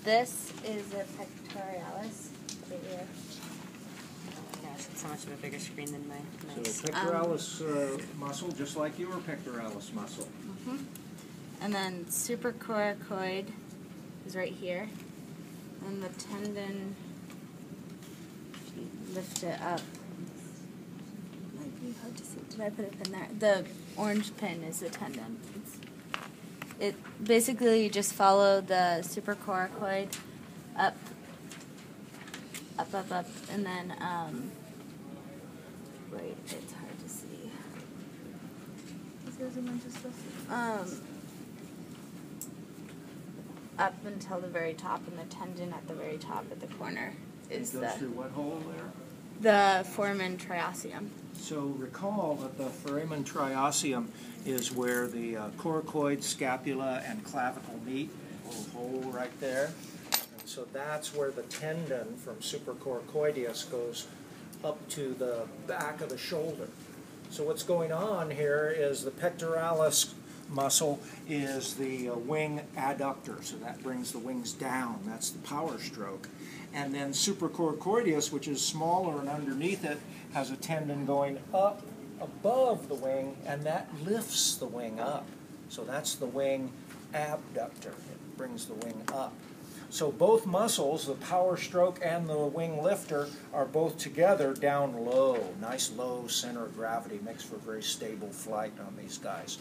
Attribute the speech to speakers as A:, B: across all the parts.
A: this is a pectoralis right here.
B: Oh my gosh, it's so much of a bigger screen than mine.
C: So pectoralis muscle, just like your pectoralis muscle.
A: And then supracoracoid is right here. And the tendon, if you lift it up, might be hard to see. Did I put a pin there? The orange pin is the tendon. It basically you just follow the supracoracoid up, and then wait, it's hard to see. Up until the very top, and the tendon at the very top at the corner is
C: It goes through what hole there?
A: the foramen triosium.
C: So recall that the foramen triosium is where the coracoid, scapula, and clavicle meet. A little hole right there. And so that's where the tendon from supracoracoideus goes up to the back of the shoulder. So what's going on here is the pectoralis muscle is the wing adductor, so that brings the wings down. That's the power stroke. And then supracoracoideus, which is smaller and underneath it, has a tendon going up above the wing, and that lifts the wing up. So that's the wing abductor. It brings the wing up. So both muscles, the power stroke and the wing lifter, are both together down low. Nice low center of gravity, makes for very stable flight on these guys.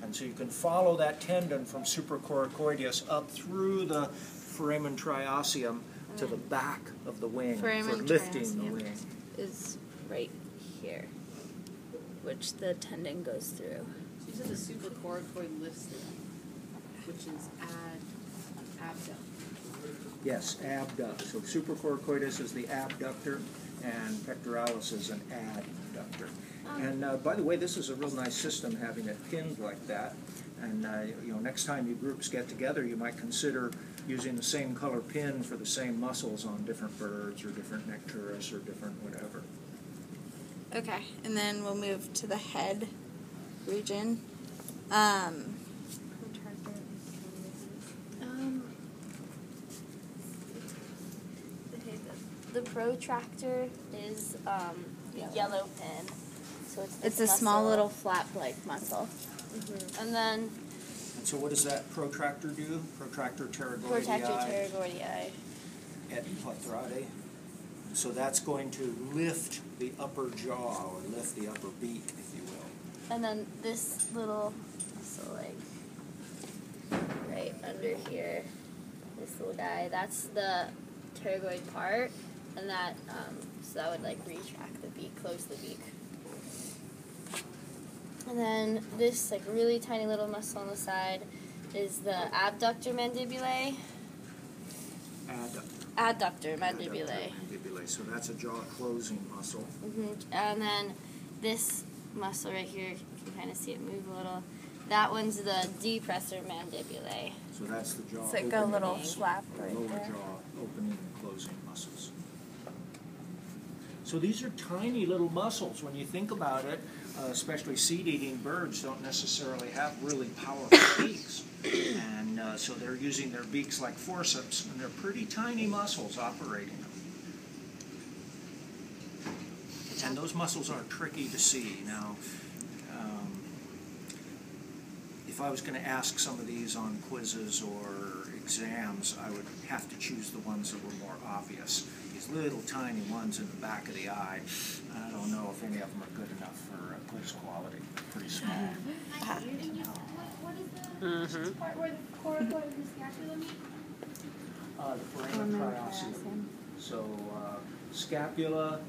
C: And so you can follow that tendon from supracoracoideus up through the foramen triosium to the back of the wing for lifting the wing.
A: Is right here, which the tendon goes through.
D: So you said the supracoracoid lifts it, which is abduct.
C: Yes, abduct. So supracoracoideus is the abductor, and pectoralis is an adductor. And by the way, this is a real nice system, having it pinned like that. And you know, next time you groups get together, you might consider using the same color pin for the same muscles on different birds or different nectaris or different whatever.
A: Okay, and then we'll move to the head region.
E: The protractor is yellow pin. So
A: it's a small little flap-like muscle.
E: And then
C: And so what does that protractor do? Protractor pterygoidei
E: protractor pterygoidei.
C: et platyradae. So that's going to lift the upper jaw, or lift the upper beak, if you will.
E: And then this little muscle, like right under here, this little guy, that's the pterygoid part, and that so that would like retract the beak, close the beak. And then this like really tiny little muscle on the side is the abductor mandibulae. Adductor mandibulae.
C: So that's a jaw closing muscle.
E: And then this muscle right here, you can kind of see it move a little. That one's the depressor mandibulae.
C: So that's the jaw
A: It's like
C: opening
A: a little
C: muscle,
A: flap
C: the
A: right
C: lower
A: there.
C: jaw opening and closing muscles. So these are tiny little muscles. When you think about it, especially seed-eating birds don't necessarily have really powerful beaks. And so they're using their beaks like forceps, and they're pretty tiny muscles operating them. And those muscles are tricky to see. Now, if I was going to ask some of these on quizzes or exams, I would have to choose the ones that were more obvious. These little tiny ones in the back of the eye, I don't know if any of them are good enough for quiz quality. Pretty small.
D: What is the part where the coracoid and the scapula meet?
C: The foramen triosium. So scapula,